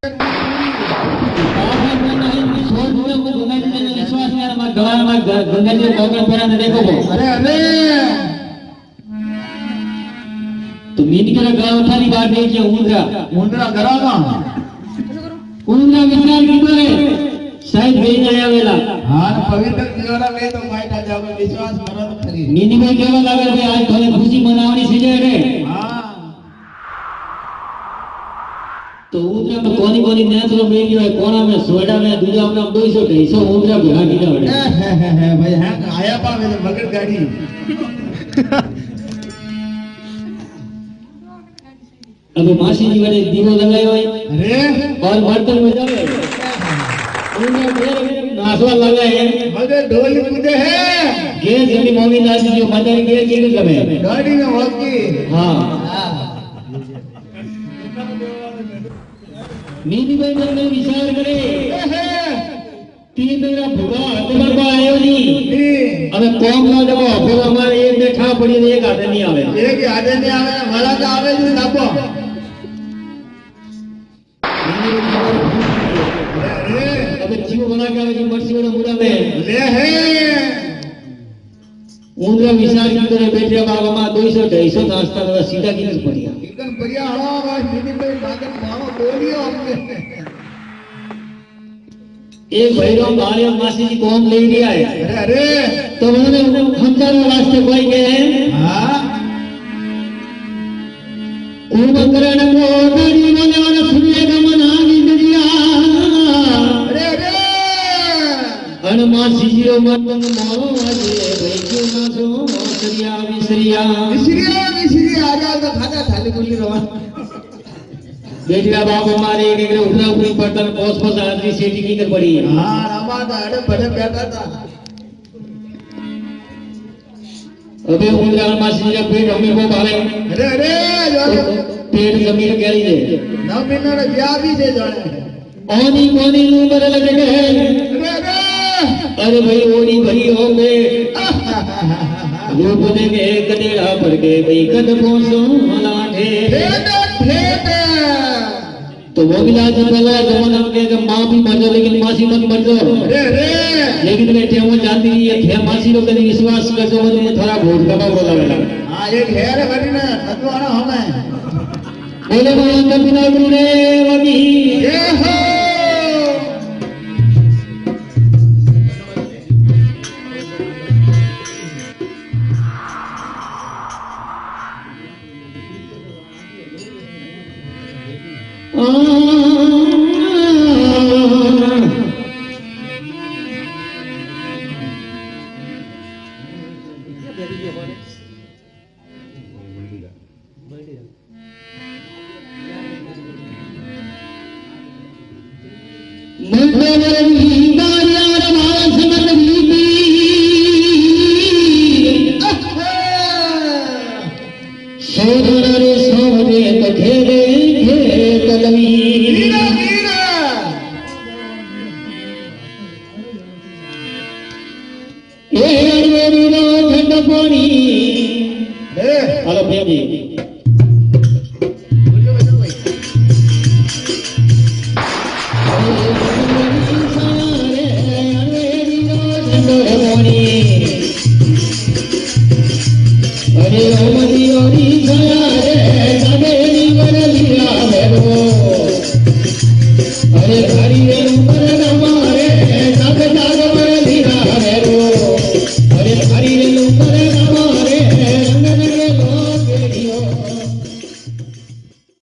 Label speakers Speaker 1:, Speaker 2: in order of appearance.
Speaker 1: तो मीन के गांव थारी बात नहीं कि ऊंद्रा करावा ऊंद्रा विचार कीधो है शायद भेज आया वेला हां पवित्र जीवना में तो माइटा जाव विश्वास करो तो खरी मीनी में केवा लागे भाई आज थोड़े खुशी मनावनी सीजे रे हां तो ऊंद्रा में कोनी नेत्रो मेलियो है कोना में सोडा में दूजा में 200 250 ऊंद्रा भेगा कीधा वडे भाई हां आया पावे मगर गाड़ी अबे मासी जी वाले दीवो लगायो है अरे और बर्तन में जावे उन्हें देर नासवा लगा है मगर ढोल कूदे है ये जनी मम्मी दादी जो मदर के गमे गाड़ी में होकी हां मीनी भाई ने विचार करे तीन मेरा भुगा तुम्हारे को आयो नहीं अबे कौन ना देखो फिर हमारे एक देखा पड़ी एक आधे नहीं आवे वाला तो आवे नहीं नापो अबे जीव बना के आवे जो मर्सी वाला मुड़ा में ले है ऊंद्रा विचार की तरह बैठे बाबा मां 200 250 नाश्ता का सीधा की बढ़िया एकदम बढ़िया हवा बस मीनी पे बादल मानो बोलियो हमने एक भैरव भाई मासी जी कौन ले लिया है अरे तो उन्होंने खंडर वास्ते कोई गए हैं हां कुंभकर्ण को गाड़ी बोले वाला सुनिए का मना नींद दिया अरे अन मासी जी रो मन मोरो आजे भाई क्यों ना सो सरिया विसरिया आजा तो खाना थाली गुल्ली रवा बेटिया बाप हमारे एक उठा हुई पटल पोस पोस आदमी सेठी की कर पड़ी हां रामा दाड़े बड़े बैठा था अबे उंगला मासी जब पेट हमें को भावे अरे पेट जमीन केली दे ना बिना ब्याह भी दे जाने ओनी कोनी नु बदल जगे अरे भाई ओनी भरी हो गए रूप देखे कदेड़ा पड़ गए भाई कद पोसो लाठे तो वो भी लाज पहला जमाना में जब मां भी मर जाए लेकिन मासी मत मर जाओ लेकिन बेटे वो जानती नहीं है थे मासी लोग कभी विश्वास कर जो मुझे थोड़ा भूत का बोला बेटा हां एक है रे बड़ी ना नतवाना हमें बोले बोले अंदर बिना गुरु रे वगी ये हो हेलो भैया जी अरे